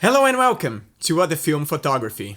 Hello and welcome to Other Film Photography.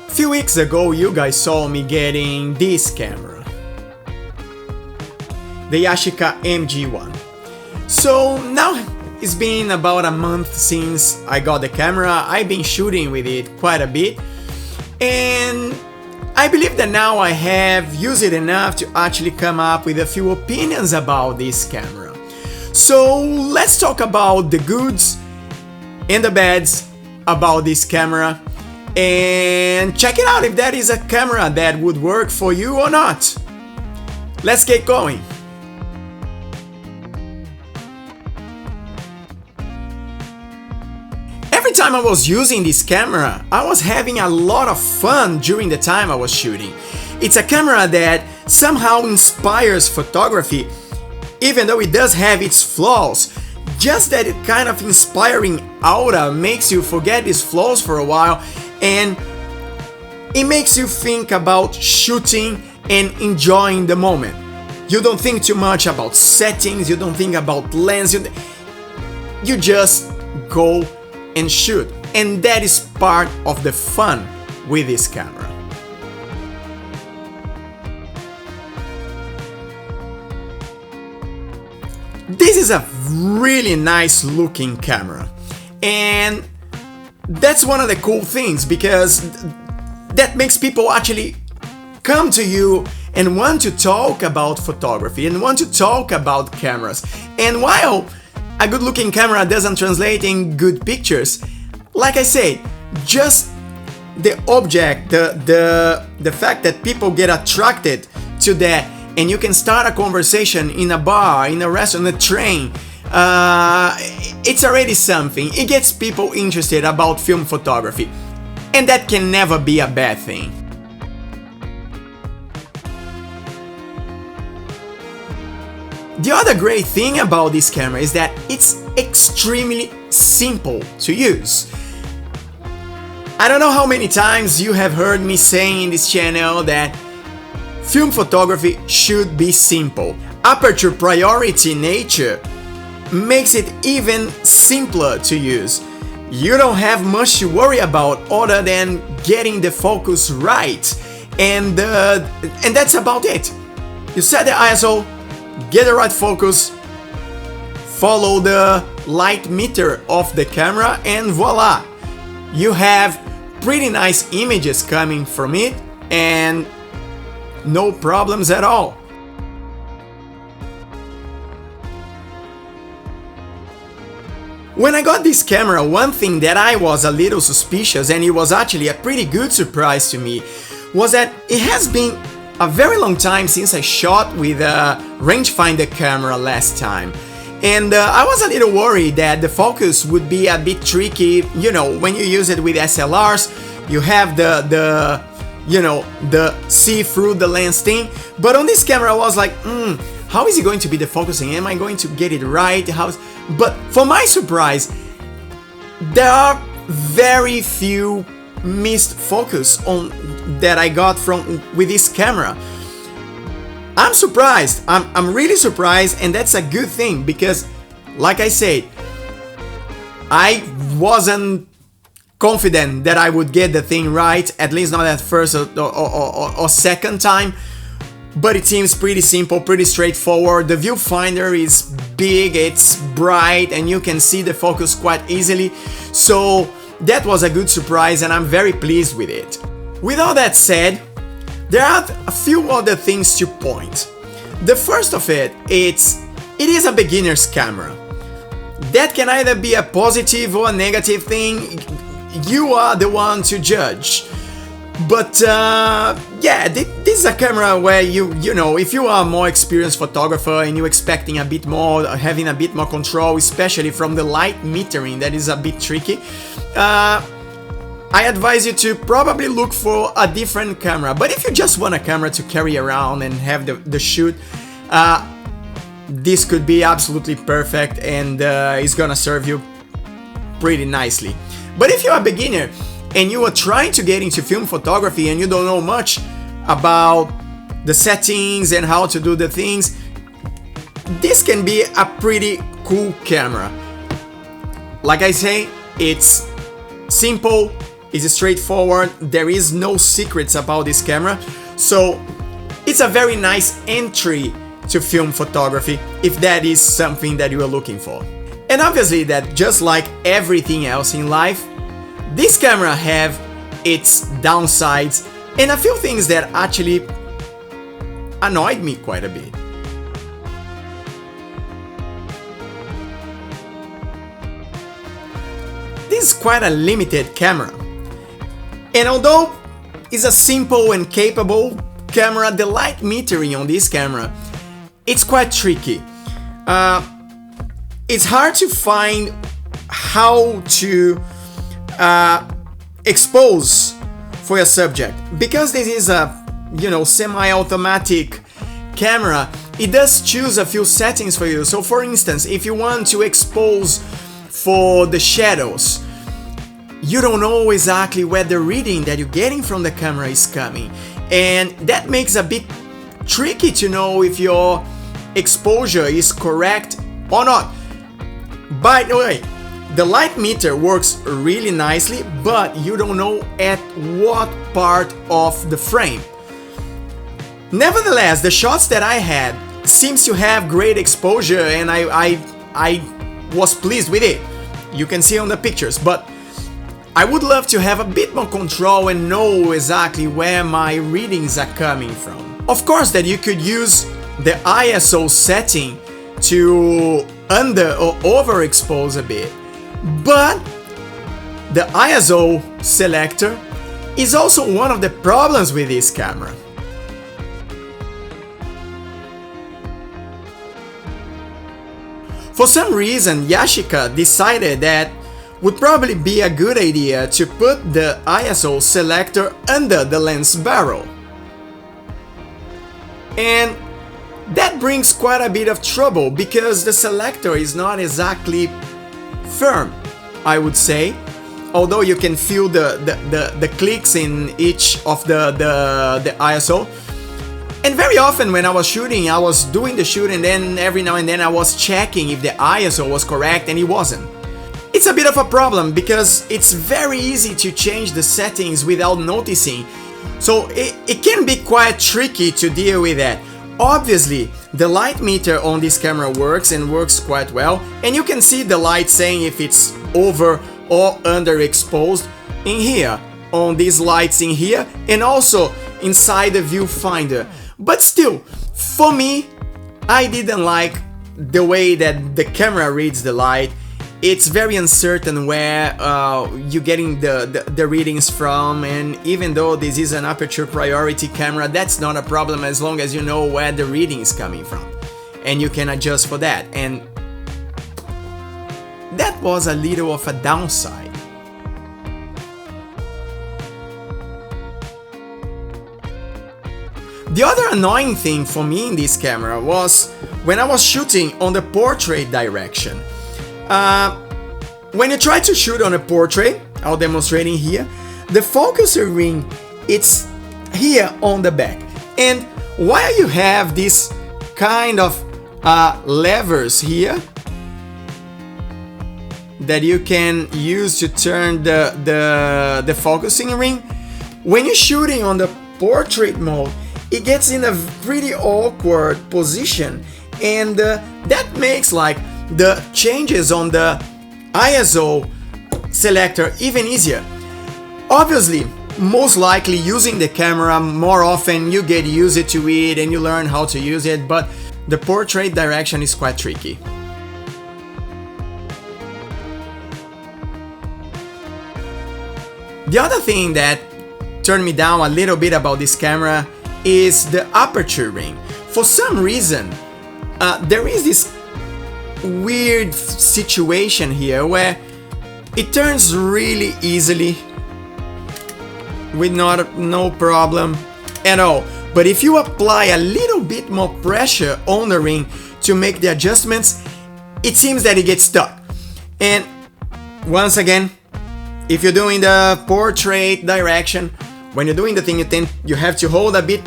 A few weeks ago you guys saw me getting this camera, the Yashica MG1. So now it's been about a month since I got the camera. I've been shooting with it quite a bit, and I believe that now I have used it enough to actually come up with a few opinions about this camera. So let's talk about the goods and the bads about this camera and check it out if that is a camera that would work for you or not. Let's get going. Every time I was using this camera, I was having a lot of fun during the time I was shooting. It's a camera that somehow inspires photography, even though it does have its flaws. Just that kind of inspiring aura makes you forget these flaws for a while, and it makes you think about shooting and enjoying the moment. You don't think too much about settings, you don't think about lens, you just go and shoot. And that is part of the fun with this camera. This is a really nice looking camera, and that's one of the cool things, because that makes people actually come to you and want to talk about photography and want to talk about cameras. And while a good looking camera doesn't translate in good pictures, like I said, just the object, the fact that people get attracted to that, and you can start a conversation in a bar, in a restaurant, a train, it's already something. It gets people interested about film photography, and that can never be a bad thing. The other great thing about this camera is that it's extremely simple to use. I don't know how many times you have heard me saying in this channel that film photography should be simple. Aperture priority nature makes it even simpler to use. You don't have much to worry about other than getting the focus right, and that's about it. You set the ISO, get the right focus, follow the light meter of the camera, and voila! You have pretty nice images coming from it, and no problems at all. When I got this camera, one thing that I was a little suspicious, and it was actually a pretty good surprise to me, was that it has been a very long time since I shot with a Rangefinder camera last time. And I was a little worried that the focus would be a bit tricky. You know, when you use it with SLRs, you have the see through the lens thing. But on this camera I was like, how is it going to be the focusing? Am I going to get it right? But for my surprise, there are very few missed focus on that I got with this camera. I'm surprised. I'm really surprised, and that's a good thing, because like I said, I wasn't confident that I would get the thing right, at least not at first or second time. But it seems pretty simple, pretty straightforward. The viewfinder is big, it's bright, and you can see the focus quite easily. So that was a good surprise, and I'm very pleased with it. With all that said, there are a few other things to point. The first of it is a beginner's camera. That can either be a positive or a negative thing. You are the one to judge. But yeah, this is a camera where you know, if you are a more experienced photographer and you're expecting a bit more, having a bit more control, especially from the light metering, that is a bit tricky. I advise you to probably look for a different camera. But if you just want a camera to carry around and have the shoot, this could be absolutely perfect, and it's gonna serve you pretty nicely. But if you're a beginner and you are trying to get into film photography and you don't know much about the settings and how to do the things, this can be a pretty cool camera. Like I say, it's simple, it's straightforward, there is no secrets about this camera, so it's a very nice entry to film photography if that is something that you are looking for. And obviously that, just like everything else in life, this camera have its downsides and a few things that actually annoyed me quite a bit. This is quite a limited camera, and although it's a simple and capable camera, the light metering on this camera, it's quite tricky. It's hard to find how to expose for your subject, because this is a semi-automatic camera. It does choose a few settings for you. So for instance, if you want to expose for the shadows, you don't know exactly where the reading that you're getting from the camera is coming, and that makes a bit tricky to know if your exposure is correct or not. By the way, the light meter works really nicely, but you don't know at what part of the frame. Nevertheless, the shots that I had seems to have great exposure, and I was pleased with it. You can see on the pictures, but I would love to have a bit more control and know exactly where my readings are coming from. Of course that you could use the ISO setting to under or overexpose a bit, but the ISO selector is also one of the problems with this camera. For some reason, Yashica decided that would probably be a good idea to put the ISO selector under the lens barrel. And that brings quite a bit of trouble, because the selector is not exactly firm, I would say, although you can feel the clicks in each of the ISO. And very often when I was shooting, I was doing the shoot, and then every now and then I was checking if the ISO was correct, and it wasn't. It's a bit of a problem because it's very easy to change the settings without noticing, so it can be quite tricky to deal with that. Obviously, the light meter on this camera works, and works quite well, and you can see the light saying if it's over or underexposed in here, on these lights in here, and also inside the viewfinder. But still, for me, I didn't like the way that the camera reads the light. It's very uncertain where you're getting the readings from, and even though this is an aperture priority camera, that's not a problem as long as you know where the reading is coming from, and you can adjust for that, and that was a little of a downside. The other annoying thing for me in this camera was when I was shooting on the portrait direction. When you try to shoot on a portrait, I'll demonstrate it here, the focuser ring, it's here on the back. And while you have this kind of levers here that you can use to turn the focusing ring, when you're shooting on the portrait mode, it gets in a pretty awkward position, and that makes like the changes on the ISO selector even easier. Obviously, most likely using the camera more often, you get used to it and you learn how to use it, but the portrait direction is quite tricky. The other thing that turned me down a little bit about this camera is the aperture ring. For some reason, there is this weird situation here where it turns really easily with no problem at all. But if you apply a little bit more pressure on the ring to make the adjustments, it seems that it gets stuck. And once again, if you're doing the portrait direction, when you're doing the thing, you have to hold a bit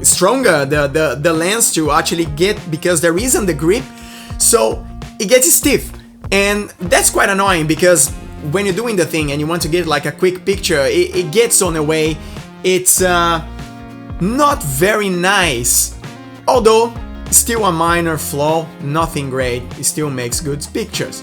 stronger the lens to actually get, because there isn't the grip, so it gets stiff. And that's quite annoying, because when you're doing the thing and you want to get like a quick picture, it gets on the way. It's not very nice, although still a minor flaw, nothing great, it still makes good pictures.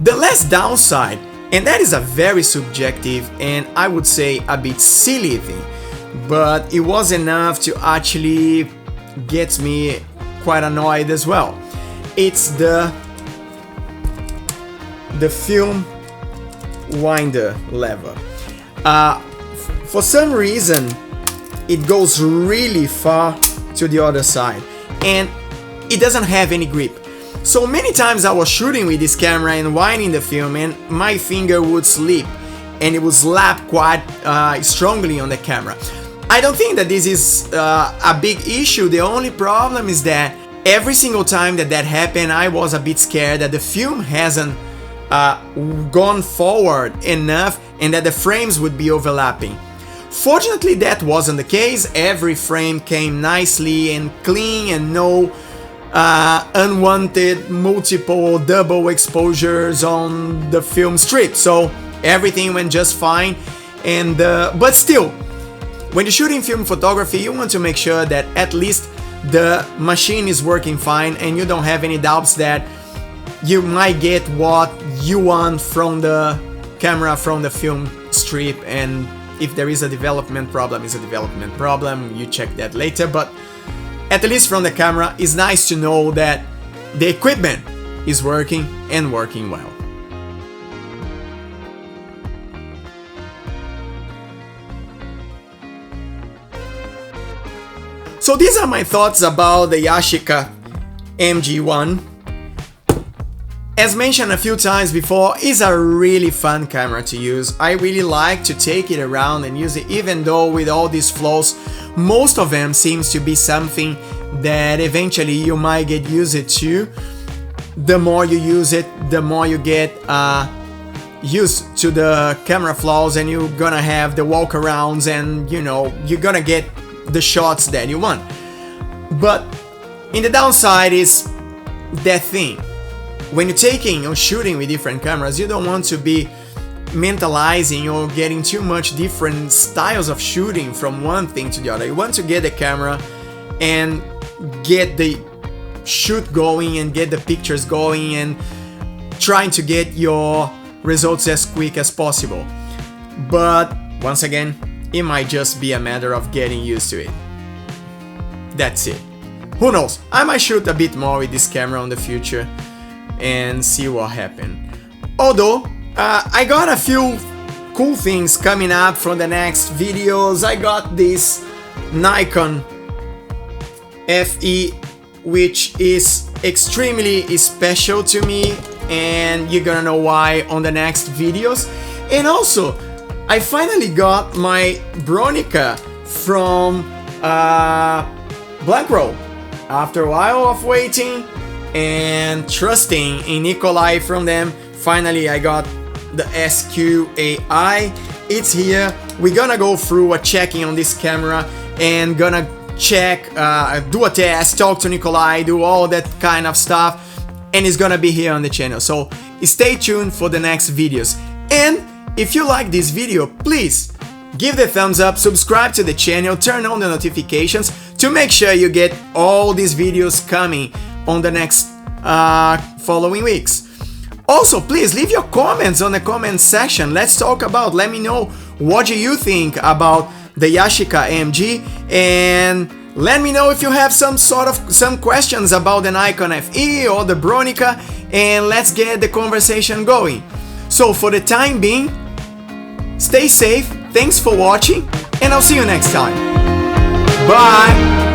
The last downside, and that is a very subjective and I would say a bit silly thing, but it was enough to actually get me quite annoyed as well. It's the film winder lever. For some reason it goes really far to the other side and it doesn't have any grip. So many times I was shooting with this camera and winding the film and my finger would slip and it would slap quite strongly on the camera. I don't think that this is a big issue. The only problem is that every single time that happened, I was a bit scared that the film hasn't gone forward enough and that the frames would be overlapping. Fortunately, that wasn't the case. Every frame came nicely and clean and no unwanted multiple double exposures on the film strip, so everything went just fine. And but still, when you're shooting film photography, you want to make sure that at least the machine is working fine and you don't have any doubts that you might get what you want from the camera, from the film strip. And if there is a development problem, it's a development problem, you check that later. But at least from the camera, it's nice to know that the equipment is working and working well. So these are my thoughts about the Yashica MG1. As mentioned a few times before, it's a really fun camera to use. I really like to take it around and use it, even though with all these flaws, most of them seems to be something that eventually you might get used to. The more you use it, the more you get used to the camera flaws, and you're gonna have the walkarounds, and you know, you're gonna get the shots that you want. But in the downside is that thing. When you're taking or shooting with different cameras, you don't want to be mentalizing or getting too much different styles of shooting from one thing to the other. You want to get the camera and get the shoot going and get the pictures going and trying to get your results as quick as possible. But once again, it might just be a matter of getting used to it. That's it. Who knows? I might shoot a bit more with this camera in the future and see what happens. Although, I got a few cool things coming up from the next videos. I got this Nikon FE, which is extremely special to me, and you're gonna know why on the next videos. And also, I finally got my Bronica from Blankroll. After a while of waiting and trusting in Nikolai from them, finally I got the SQAI. It's here. We're gonna go through a checking on this camera and gonna check, do a test, talk to Nikolai, do all that kind of stuff, and it's gonna be here on the channel. So stay tuned for the next videos. And if you like this video, please give the thumbs up, subscribe to the channel, turn on the notifications to make sure you get all these videos coming on the next following weeks. Also, please leave your comments on the comment section. Let's talk about, let me know what do you think about the Yashica MG, and let me know if you have some questions about the Nikon FE or the Bronica, and let's get the conversation going. So for the time being, stay safe, thanks for watching, and I'll see you next time. Bye!